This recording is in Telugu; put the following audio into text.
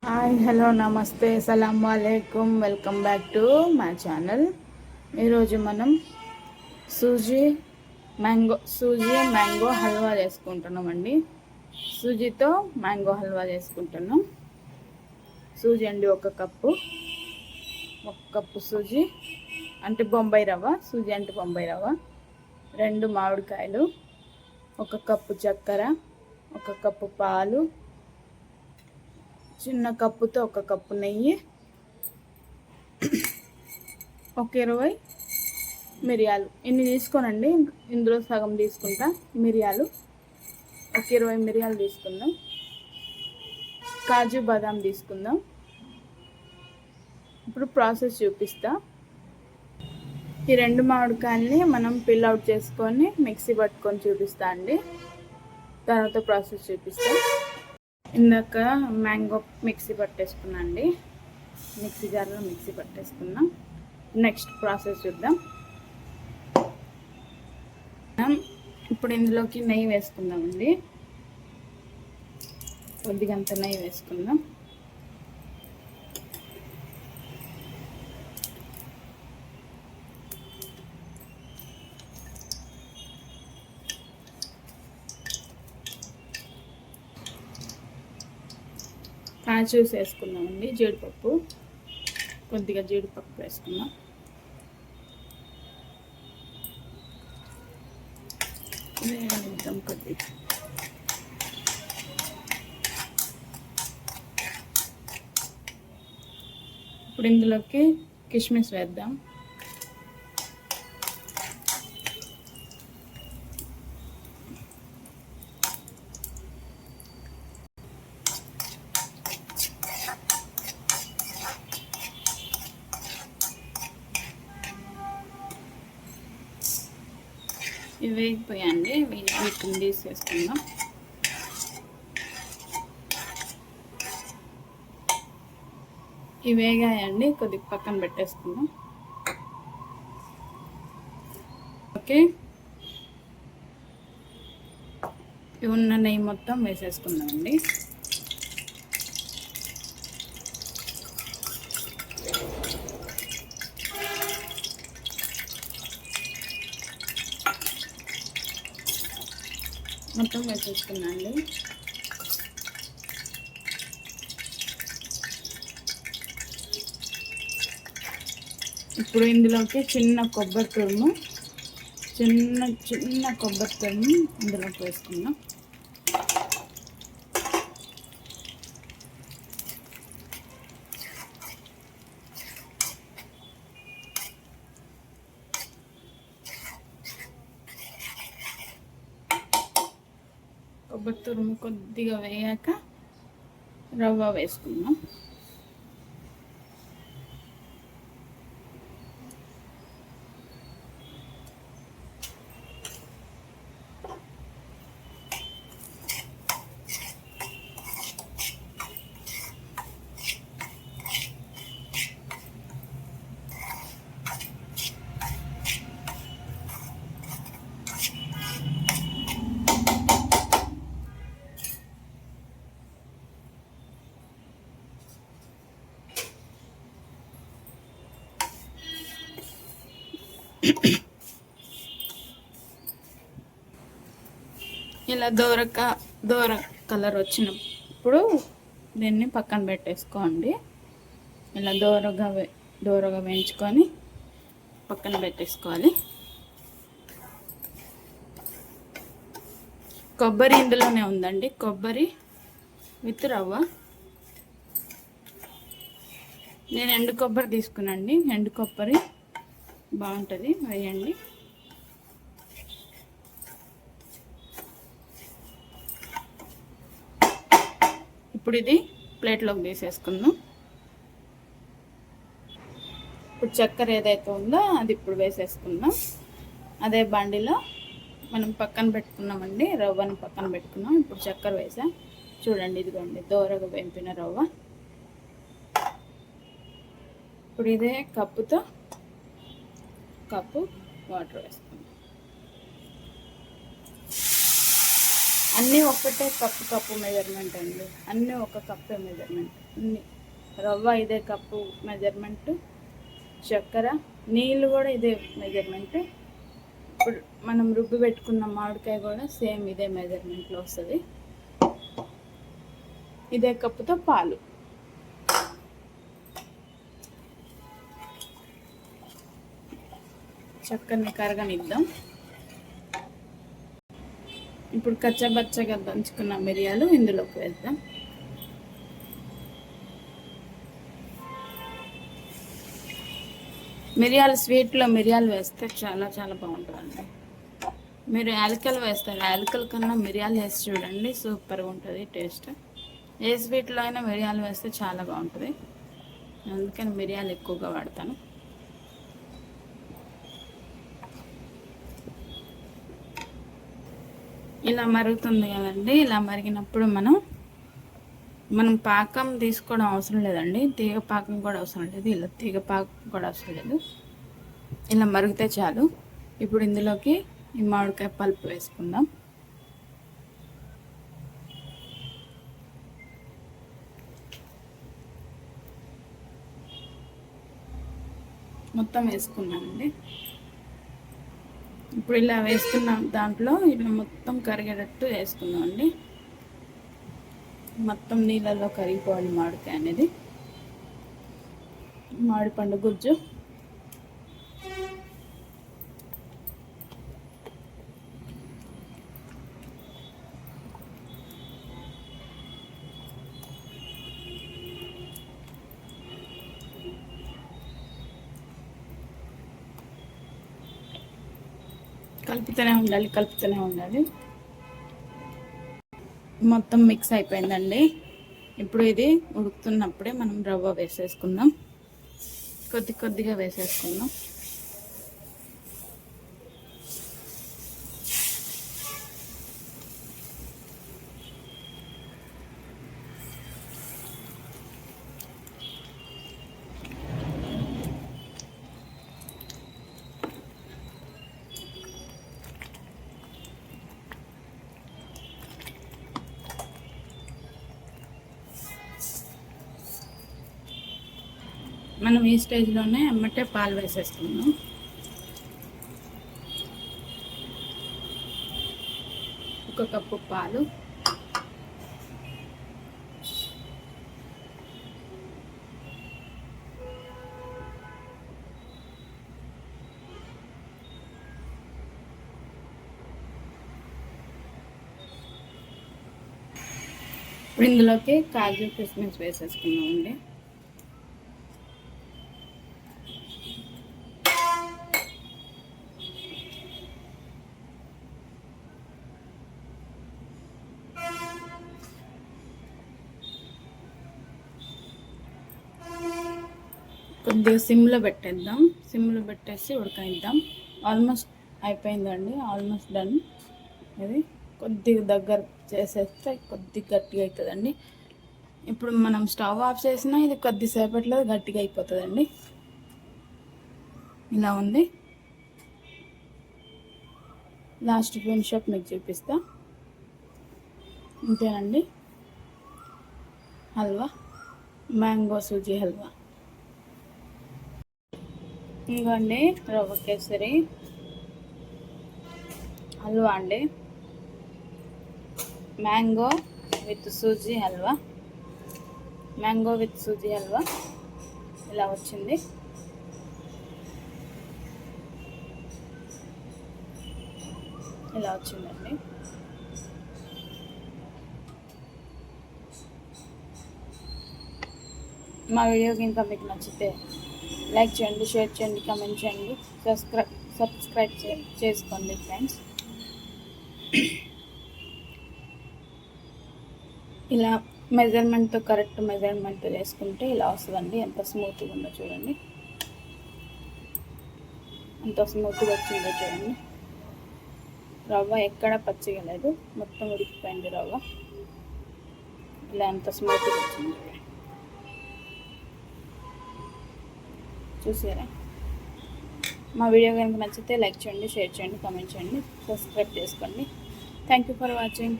హాయ్ హలో నమస్తే సలాం వాలేకుమ్ welcome back to my channel. ఈరోజు మనం సూజీ మ్యాంగో హల్వా చేసుకుంటున్నామండి. సూజీతో మ్యాంగో హల్వా చేసుకుంటున్నాం. సూజీ అండి ఒక కప్పు సూజీ అంటే బొంబాయి రవ్వ, సూజీ అంటే బొంబాయి రవ్వ, 2 మామిడికాయలు, 1 కప్పు చక్కెర, 1 కప్పు పాలు, చిన్న కప్పుతో 1 కప్పు నెయ్యి, ఒక 20 మిరియాలు. ఇన్ని తీసుకోనండి, ఇందులో సగం తీసుకుంటా. మిరియాలు ఒక 20 మిరియాలు తీసుకుందాం. కాజు బాదాం తీసుకుందాం. ఇప్పుడు ప్రాసెస్ చూపిస్తా. ఈ 2 మామిడికాయల్ని మనం పిల్ అవుట్ చేసుకొని మిక్సీ పట్టుకొని చూపిస్తా అండి. తర్వాత ప్రాసెస్ చూపిస్తా. ఇందాక మ్యాంగో మిక్సీ పట్టేసుకున్నా అండి, మిక్సీ జార్లో మిక్సీ పట్టేసుకున్నాం. నెక్స్ట్ ప్రాసెస్ చూద్దాం. ఇప్పుడు ఇందులోకి నెయ్యి వేసుకుందామండి. కొద్దిగంత నెయ్యి వేసుకుందాం. కాజూస్ వేసుకుందామండి, జీడిపప్పు, కొద్దిగా జీడిపప్పు వేసుకుందాం. వేగనిద్దాం కొద్దిగా. ఇప్పుడు ఇందులోకి కిస్మిస్ వేద్దాం. ఇవి వేగిపోయాయండి, వీటిని తీసేసుకుందాం. ఇవి వేగాయండి, కొద్దిగా పక్కన పెట్టేసుకుందాం. ఓకే, ఇవి ఉన్న నెయ్యి మొత్తం వేసేసుకుందామండి. మొత్తం వేసేసుకున్నాండి. ఇప్పుడు ఇందులోకి చిన్న కొబ్బరి తురుము ఇందులోకి వేసుకుందాం. కొబ్బరి తురుము కొద్దిగా వేయాక రవ్వ వేసుకుందాం. ఇలా దోర కలర్ వచ్చినప్పుడు దీన్ని పక్కన పెట్టేసుకోండి. ఇలా దోరగా వేయించుకొని పక్కన పెట్టేసుకోవాలి. కొబ్బరి ఇందులోనే ఉందండి, కొబ్బరి విత్ రవ్వ. నేను ఎండు కొబ్బరి తీసుకున్నాండి, ఎండు కొబ్బరి బాగుంటుంది, వేయండి. ఇప్పుడు ఇది ప్లేట్లోకి తీసేసుకుందాం. ఇప్పుడు చక్కెర ఏదైతే ఉందో అది ఇప్పుడు వేసేసుకుందాం. అదే బండిలో మనం పక్కన పెట్టుకున్నామండి, రవ్వను పక్కన పెట్టుకున్నాం. ఇప్పుడు చక్కెర వేసా చూడండి, ఇదిగోండి దోరగా వేంపిన రవ్వ. ఇప్పుడు ఇదే కప్పు వాటర్ వేసుకుందాం. అన్నీ ఒకటే కప్పు మెజర్మెంట్ అండి, అన్నీ ఒక కప్పే మెజర్మెంట్. అన్నీ రవ్వ ఇదే కప్పు మెజర్మెంట్, చక్కెర, నీళ్ళు కూడా ఇదే మెజర్మెంట్. ఇప్పుడు మనం రుబ్బి పెట్టుకున్న మామిడికాయ కూడా సేమ్ ఇదే మెజర్మెంట్లో వస్తుంది. ఇదే కప్పుతో పాలు. చక్కెరని కరగనిద్దాం. ఇప్పుడు కచ్చబచ్చగా దంచుకున్న మిరియాలు ఇందులోకి వేద్దాం. మిరియాలు స్వీట్లో మిరియాలు వేస్తే చాలా చాలా బాగుంటుందండి. మీరు యాలకలు వేస్తారు, యాలకల కన్నా మిరియాలు వేసి చూడండి, సూపర్గా ఉంటుంది టేస్ట్. ఏ స్వీట్లో అయినా మిరియాలు వేస్తే చాలా బాగుంటుంది, అందుకని మిరియాలు ఎక్కువగా వాడతాను. ఇలా మరుగుతుంది కదండి. ఇలా మరిగినప్పుడు మనం పాకం తీసుకోవడం అవసరం లేదండి, తీగ పాకం కూడా అవసరం లేదు, ఇలా తీగ పాకం కూడా అవసరం లేదు. ఇలా మరిగితే చాలు. ఇప్పుడు ఇందులోకి ఈ మామిడికాయ పల్పు వేసుకుందాం. మొత్తం వేసుకున్నామండి. ఇప్పుడు ఇలా వేసుకున్నాం, దాంట్లో ఇలా మొత్తం కరిగేటట్టు వేసుకుందామండి. మొత్తం నీళ్ళల్లో కరిగిపోవాలి మామిడికాయ అనేది. మామిడి పండు గుజ్జు కలుపుతూనే ఉండాలి. మొత్తం మిక్స్ అయిపోయిందండి. ఇప్పుడు ఇది ఉడుకుతున్నప్పుడే మనం రవ్వ వేసేసుకుందాం. కొద్దిగా వేసేసుకుందాం. మనం ఈ స్టేజ్లోనే అమ్మటే పాలు వేసేసుకుందాం. ఒక కప్పు పాలు, ఇప్పుడు ఇందులోకి కాజు కిస్మిస్ వేసేసుకున్నామండి. కొద్దిగా సిమ్లో పెట్టేద్దాం. సిమ్లో పెట్టేసి ఉడకనిద్దాం. ఆల్మోస్ట్ అయిపోయిందండి, ఆల్మోస్ట్ డన్. ఇది కొద్దిగా దగ్గర చేసేస్తే కొద్దిగా గట్టిగా అవుతుందండి. ఇప్పుడు మనం స్టవ్ ఆఫ్ చేసినా ఇది కొద్దిసేపట్లో గట్టిగా అయిపోతుందండి. ఇలా ఉంది. లాస్ట్ ఫినిష్ అప్ మీకు చూపిస్తా. అంతేనండి, హల్వా, మ్యాంగో సూజీ హల్వా. ఇంకోండి రవ్వ కేసరి హల్వా అండి, mango with sooji halwa. Mango with sooji halwa ఇలా వచ్చింది. ఇలా వచ్చిందండి. మా వీడియోకి ఇంకా మీకు నచ్చితే లైక్ చేయండి, షేర్ చేయండి, కామెంట్ చేయండి, సబ్స్క్రైబ్ చేసుకోండి ఫ్రెండ్స్. ఇలా మెజర్మెంట్తో కరెక్ట్ మెజర్మెంట్ వేసుకుంటే ఇలా వస్తుందండి. ఎంత స్మూత్గా ఉందో చూడండి, ఎంత స్మూత్గా వచ్చిందో చూడండి. రవ్వ ఎక్కడ పచ్చిగా లేదు, మొత్తం ఉడికిపోయింది రవ్వ. ఇలా ఎంత స్మూత్గా వచ్చింది చూసారా. మా వీడియో కనుక నచ్చితే లైక్ చేయండి, షేర్ చేయండి, కామెంట్ చేయండి, సబ్స్క్రైబ్ చేసుకోండి. Thank you for watching.